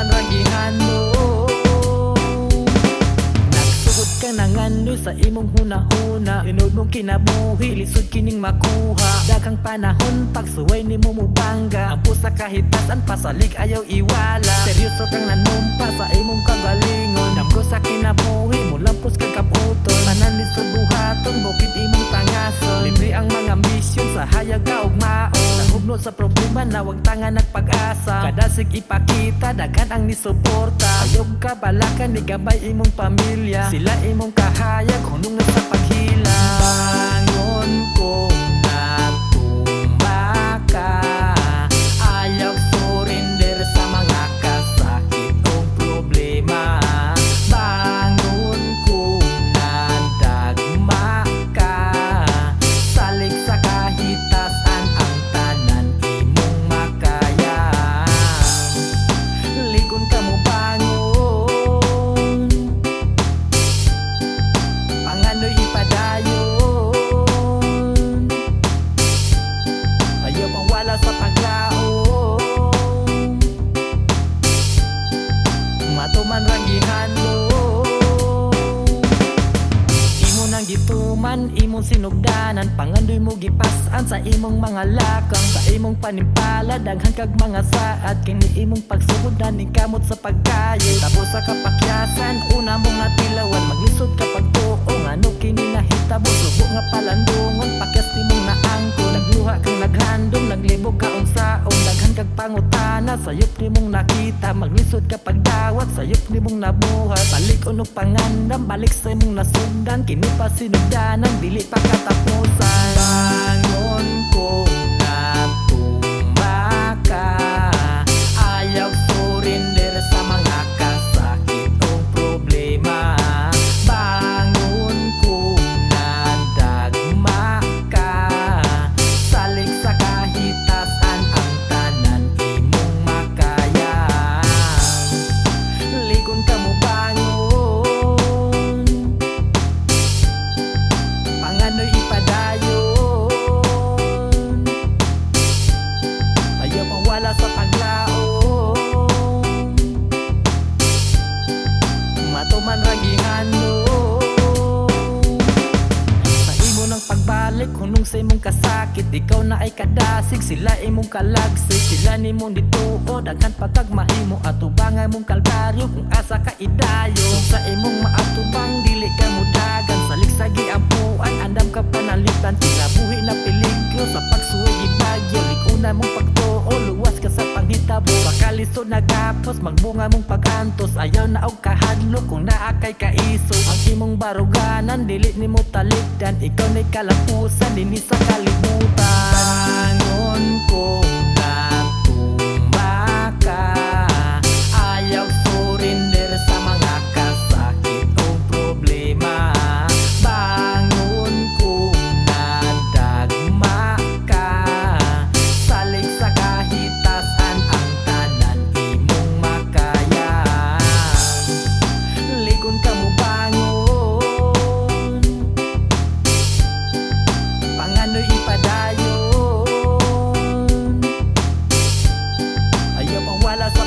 man ragihan mo. Nagsugod ka ng ano sa imong hunahuna, tinod mong kinabuhi, lisod kining makuha. Daghang panahon pagsuway ni mo mubangga, ang pusa kahitasan pasalig ayaw iwala. Seryoso kang nanumpa sa imong kagalingon, damgo sa kinabuhi mo lampos kang kaputon. Tanan lisod buhaton, bukid imong tangason, libre ang mga misyon sa hayag ka ug maon. Nahubno sa problema na wag tangan nagpag-asa, kadasig ipakita daghan ang nisuporta. Ayog ka balakan ni gabay imong pamilya, sila imong kahayag hunong na sa paghila. Bangon kong natumaka, ayaw surrender sa mga kasakit o problema. Bangon kong nadagma ka, salig sa kahitasan ang tanan imong makaya. Ligon ka mo bangon, pangano'y ipadayon, ayaw pang wala sa paglaom, matuman ragihan mo. Imo nang gituman, imong sinugdanan, pangandoy mo gipasan sa imong mga lakang. Sa imong panimpala, daghan kag mga saad, kini imong pagsugodan ikamot sa pagkayo. Tapos sa kapakyasan, una mong natilawan, maglisod ka pagtuong, ano kini nahitabo, subo nga palandungon, pakyas nimong naangkon. Nagluha kang naghandom, naglibog ka unsaon, daghan kag pangutana, sayop nimong nakita. Maglisod ka pagdawat, sayop nimong nabuhat. Balik unong pangandam, balik sa imong nasundan, kini pa sinugdanan, dili pa katapusan. Bangon kong natumaka, ayaw surrender sa mga kasakit o problema. Bangon kong nadagma ka, salig sa kahitasan ang tanan imong makaya. Ligon ka mo bangon, pangano'y ipadayon, ayaw pang wala sa paglaom, matuman ragihan mo. Sa imo ng pagbalik, hunong sa imong kasakit, ikaw na ay kadasig, sila imong kalagsik. Sila nimong dituo, daghan pagkagmahimo, atubangay mong kalbaryo kung asa ka idayo. Kung sa imong maatubang, dili ka mudagan, salig sa giampuan, andam ka panalitan. Kinabuhi na peligro sa pagsuway gibagyo, likuna mong pagtuo, luwas ka sa panghitabo. Bakalisod na gapos, magbunga mong pagantos, ayaw na og kahadlok kung naa kay kaiso. Ang imong baruganan, dili nimo talikdan, ikaw na'y kalapusan, dinhi sa kalibutan. Bangon kong natumaka, ayaw surrender sa mga kasakit o problema. Bangon kong nadagma ka, salig sa kahitasan ang tanan imong makaya. Ligon ka mo bangon, pangano'y ipadayon, ayaw pang wala sa